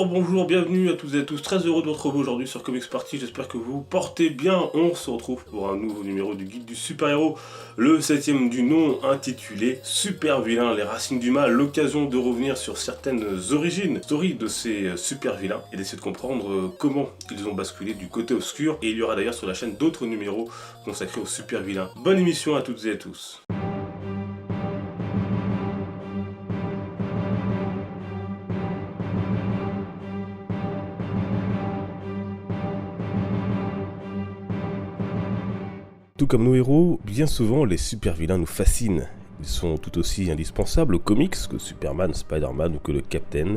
Bonjour, bienvenue à toutes et à tous, très heureux de vous retrouver aujourd'hui sur Comics Party, j'espère que vous portez bien. On se retrouve pour un nouveau numéro du guide du super-héros, le 7ème du nom, intitulé Super Vilain, les racines du mal, l'occasion de revenir sur certaines origines, story de ces super vilains, et d'essayer de comprendre comment ils ont basculé du côté obscur, et il y aura d'ailleurs sur la chaîne d'autres numéros consacrés aux super vilains. Bonne émission à toutes et à tous. Tout comme nos héros, bien souvent les super-vilains nous fascinent. Ils sont tout aussi indispensables aux comics que Superman, Spider-Man ou que le Captain,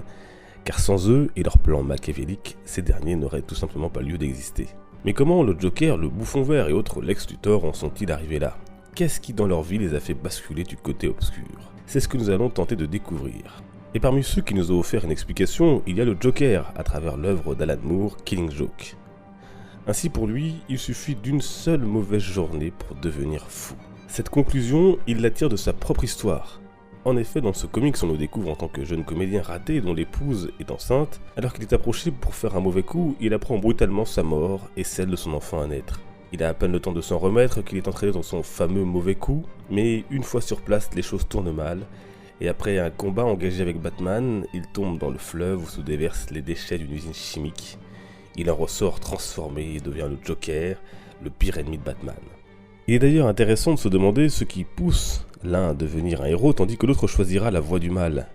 car sans eux et leurs plans machiavéliques, ces derniers n'auraient tout simplement pas lieu d'exister. Mais comment le Joker, le Bouffon Vert et autres Lex Luthor en sont-ils arrivés là? Qu'est-ce qui dans leur vie les a fait basculer du côté obscur? C'est ce que nous allons tenter de découvrir. Et parmi ceux qui nous ont offert une explication, il y a le Joker, à travers l'œuvre d'Alan Moore, Killing Joke. Ainsi pour lui, il suffit d'une seule mauvaise journée pour devenir fou. Cette conclusion, il la tire de sa propre histoire. En effet, dans ce comics, on le découvre en tant que jeune comédien raté dont l'épouse est enceinte. Alors qu'il est approché pour faire un mauvais coup, il apprend brutalement sa mort et celle de son enfant à naître. Il a à peine le temps de s'en remettre qu'il est entraîné dans son fameux mauvais coup, mais une fois sur place, les choses tournent mal. Et après un combat engagé avec Batman, il tombe dans le fleuve où se déversent les déchets d'une usine chimique. Il en ressort transformé et devient le Joker, le pire ennemi de Batman. Il est d'ailleurs intéressant de se demander ce qui pousse l'un à devenir un héros tandis que l'autre choisira la voie du mal.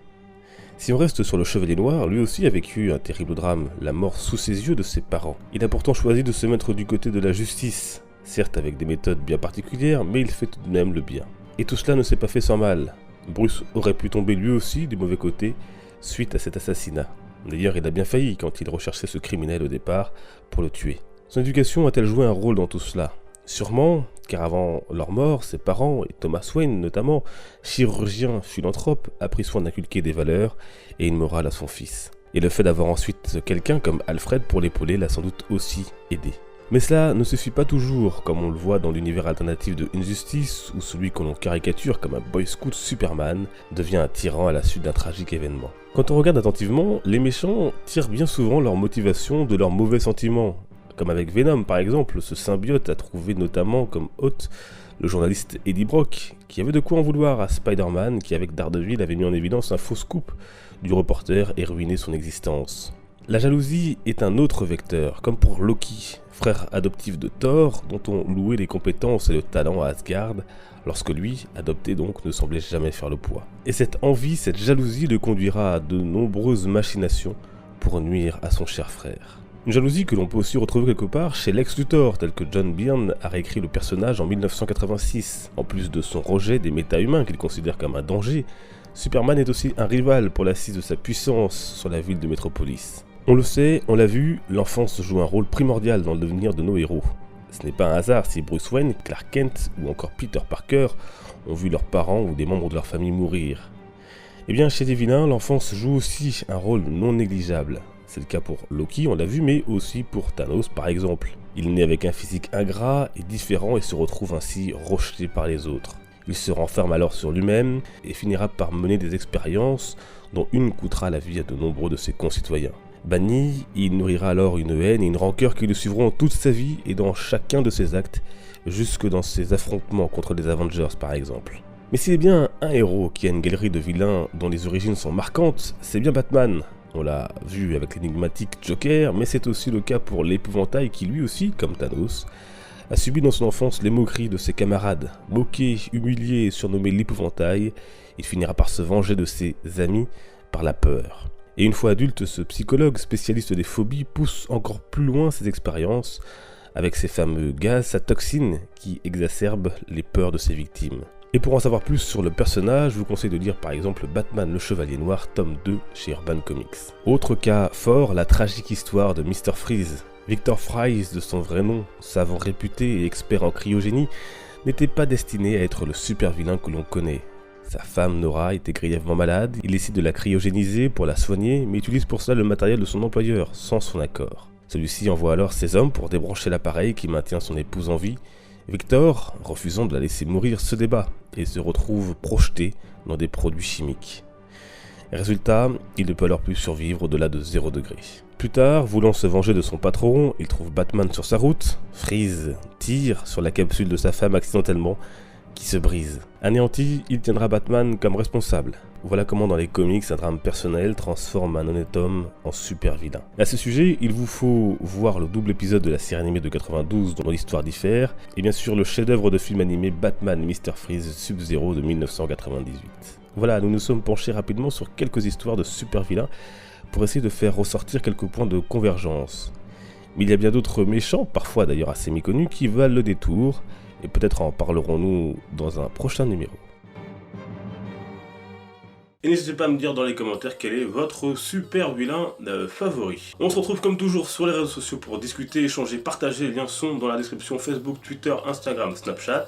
Si on reste sur le Chevalier Noir, lui aussi a vécu un terrible drame, la mort sous ses yeux de ses parents. Il a pourtant choisi de se mettre du côté de la justice, certes avec des méthodes bien particulières, mais il fait tout de même le bien. Et tout cela ne s'est pas fait sans mal. Bruce aurait pu tomber lui aussi du mauvais côté suite à cet assassinat. D'ailleurs, il a bien failli quand il recherchait ce criminel au départ pour le tuer. Son éducation a-t-elle joué un rôle dans tout cela? Sûrement, car avant leur mort, ses parents, et Thomas Wayne notamment, chirurgien philanthrope, a pris soin d'inculquer des valeurs et une morale à son fils. Et le fait d'avoir ensuite quelqu'un comme Alfred pour l'épauler l'a sans doute aussi aidé. Mais cela ne suffit pas toujours, comme on le voit dans l'univers alternatif de Injustice, où celui que l'on caricature comme un boy scout Superman devient un tyran à la suite d'un tragique événement. Quand on regarde attentivement, les méchants tirent bien souvent leur motivation de leurs mauvais sentiments, comme avec Venom par exemple, ce symbiote a trouvé notamment comme hôte le journaliste Eddie Brock, qui avait de quoi en vouloir à Spider-Man, qui avec Daredevil avait mis en évidence un faux scoop du reporter et ruiné son existence. La jalousie est un autre vecteur, comme pour Loki, frère adoptif de Thor, dont on louait les compétences et le talent à Asgard, lorsque lui, adopté donc, ne semblait jamais faire le poids. Et cette envie, cette jalousie le conduira à de nombreuses machinations pour nuire à son cher frère. Une jalousie que l'on peut aussi retrouver quelque part chez Lex Luthor, tel que John Byrne a réécrit le personnage en 1986. En plus de son rejet des méta-humains qu'il considère comme un danger, Superman est aussi un rival pour l'assise de sa puissance sur la ville de Metropolis. On le sait, on l'a vu, l'enfance joue un rôle primordial dans le devenir de nos héros. Ce n'est pas un hasard si Bruce Wayne, Clark Kent ou encore Peter Parker ont vu leurs parents ou des membres de leur famille mourir. Eh bien, chez les vilains, l'enfance joue aussi un rôle non négligeable. C'est le cas pour Loki, on l'a vu, mais aussi pour Thanos par exemple. Il naît avec un physique ingrat et différent et se retrouve ainsi rejeté par les autres. Il se renferme alors sur lui-même et finira par mener des expériences dont une coûtera la vie à de nombreux de ses concitoyens. Banni, il nourrira alors une haine et une rancœur qui le suivront toute sa vie et dans chacun de ses actes, jusque dans ses affrontements contre les Avengers par exemple. Mais s'il est bien un héros qui a une galerie de vilains dont les origines sont marquantes, c'est bien Batman. On l'a vu avec l'énigmatique Joker, mais c'est aussi le cas pour l'épouvantail qui lui aussi, comme Thanos, a subi dans son enfance les moqueries de ses camarades. Moqué, humilié et surnommé l'épouvantail, il finira par se venger de ses amis par la peur. Et une fois adulte, ce psychologue spécialiste des phobies pousse encore plus loin ses expériences avec ces fameux gaz, sa toxine qui exacerbe les peurs de ses victimes. Et pour en savoir plus sur le personnage, je vous conseille de lire par exemple Batman le Chevalier Noir, tome 2 chez Urban Comics. Autre cas fort, la tragique histoire de Mr. Freeze. Victor Fries, de son vrai nom, savant réputé et expert en cryogénie, n'était pas destiné à être le super vilain que l'on connaît. Sa femme Nora était grièvement malade, il décide de la cryogéniser pour la soigner, mais utilise pour cela le matériel de son employeur, sans son accord. Celui-ci envoie alors ses hommes pour débrancher l'appareil qui maintient son épouse en vie. Victor, refusant de la laisser mourir, se débat et se retrouve projeté dans des produits chimiques. Résultat, il ne peut alors plus survivre au-delà de 0 degré. Plus tard, voulant se venger de son patron, il trouve Batman sur sa route. Freeze tire sur la capsule de sa femme accidentellement, qui se brise. Anéanti, il tiendra Batman comme responsable. Voilà comment dans les comics, un drame personnel transforme un honnête homme en super vilain. À ce sujet, il vous faut voir le double épisode de la série animée de 92 dont l'histoire diffère, et bien sûr le chef-d'œuvre de film animé Batman et Mr. Freeze Sub-Zero de 1998. Voilà, nous nous sommes penchés rapidement sur quelques histoires de super vilains pour essayer de faire ressortir quelques points de convergence. Mais il y a bien d'autres méchants, parfois d'ailleurs assez méconnus, qui valent le détour, et peut-être en parlerons-nous dans un prochain numéro. Et n'hésitez pas à me dire dans les commentaires quel est votre super vilain favori. On se retrouve comme toujours sur les réseaux sociaux pour discuter, échanger, partager. Les liens sont dans la description Facebook, Twitter, Instagram, Snapchat.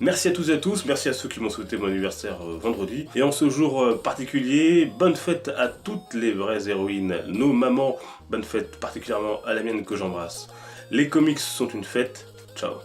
Merci à tous et à tous, merci à ceux qui m'ont souhaité mon anniversaire vendredi. Et en ce jour particulier, bonne fête à toutes les vraies héroïnes, nos mamans. Bonne fête particulièrement à la mienne que j'embrasse. Les comics sont une fête. Ciao.